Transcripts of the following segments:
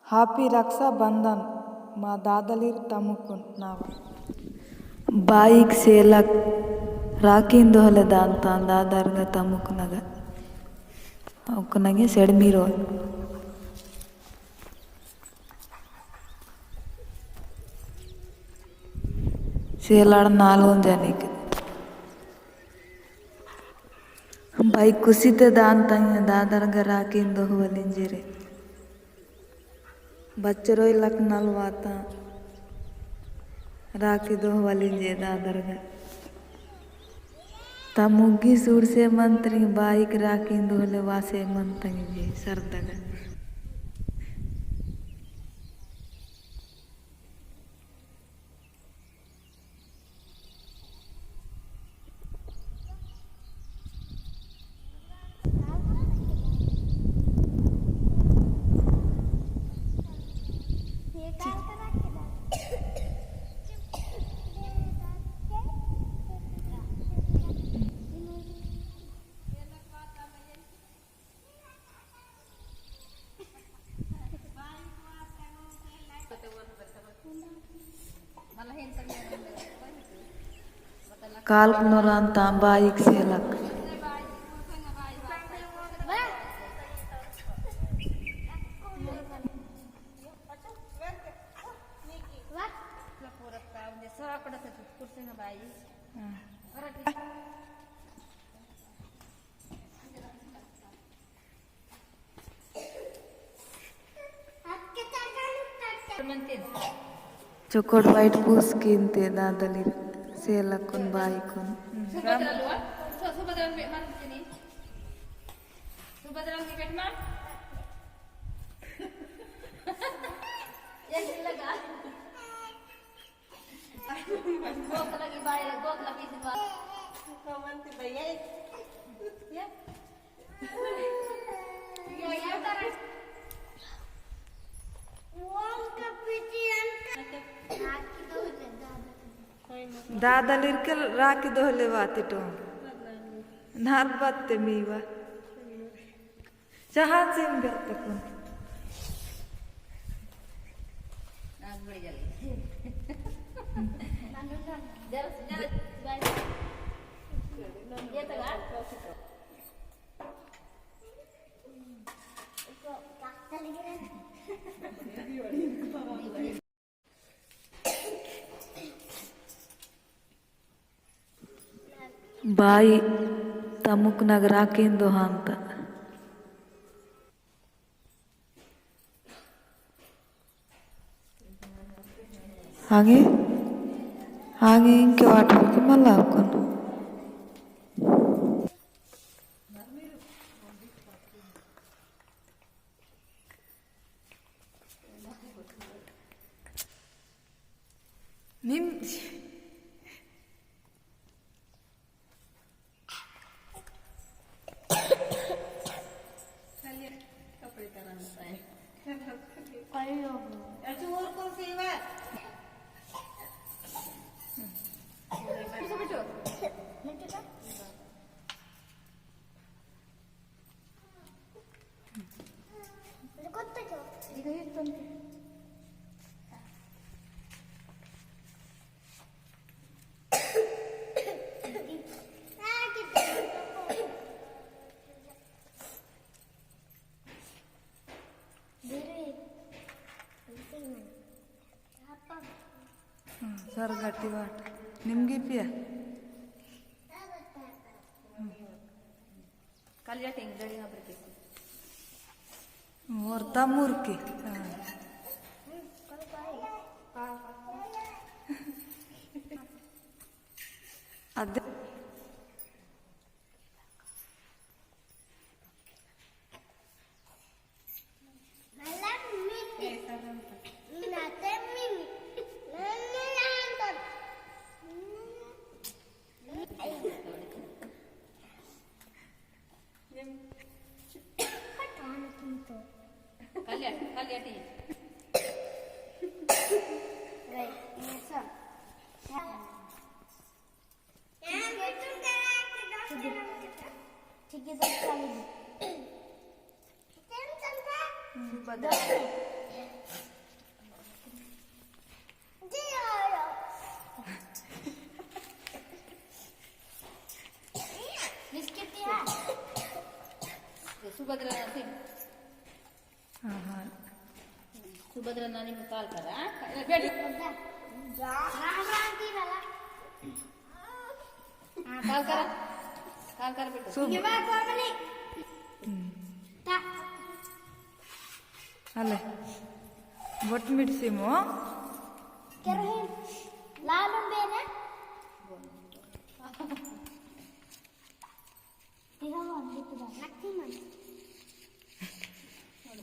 happy Rakshabandhan మా దాదలిర్ తముకున్నావ ಬಾಯಿಗೆ ಸೇಲಕ್ ರಾಕಿಂದು ಹೊಲೆದ ಅಂತ ದಾದರ್ಗ ತಮುಕ್ನಾಗ ಅವಕ್ಕನಾಗೆ ಸೆಡ್ಮೀರೋ ಸೇಲಾಡ 4 ಜನಿಗೆ ಬಾಯಿ ಕುಸಿತದ ಅಂತ ದಾದರ್ಗ ರಾಕಿಂದು ಹೊಲಿಂಜಿರಿ बच्चरों इलाक नलवाता राखी दो वालिंजे दादरग तमुग्गी सूर से मंत्री बाइक राखी दोले वासे मंतंगी सरदग काल्पनोर ಅಂತ ಬಾಯಿಗೆ ಸೇಲಕ್ चोकोट वाइट पूस किनते दादली सेलकुन बाइकुन दादलिरके राखी दोले वातिटो नार बत्ते मीवा जहां सिम गतकुन ಬಾಯಿ ತಮುಕ್ನಾಗ ರಾಕಿಂದು ಅಂತ ಹಾಗೆ ಹಾಗೆ ಇಂಕೆ ವಾಟಬೇಕು ಮಲ್ಲ ಹಾಕೊಂಡು ನಿಮ್ सर गट्टी वाट निम्गी पिया कल या टेंग जड़ी ना बरके और तमुर के अदे ठीक है सुभद्रा हाँ हाँ सुभद्रा नानी में कॉल करा बेटी राम राम की वाला हाँ कॉल कर बेटा शुभ ये बात कौन नहीं ता ಅಲ್ಲೇ ಬೊಟ್ಟು ಮಿಡ್ಸಿಮು ಕೆರೆ लाल बेना तेरा मन बिಟ್ಟು ಬಾ ನಕ್ತಿ ಮನ್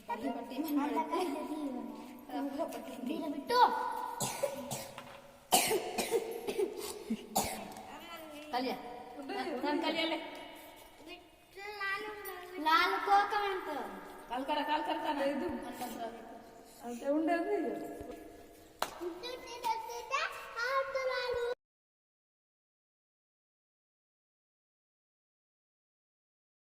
पट्टी पट्टी ಅಲ್ಲ ಕೈದಿ ಇವನ पट्टी ನೀನು ಬಿಟ್ಟು कलिया नान कलिया ले लाल को कांत कॉल करा ಅಂತ ಉಂಡೆ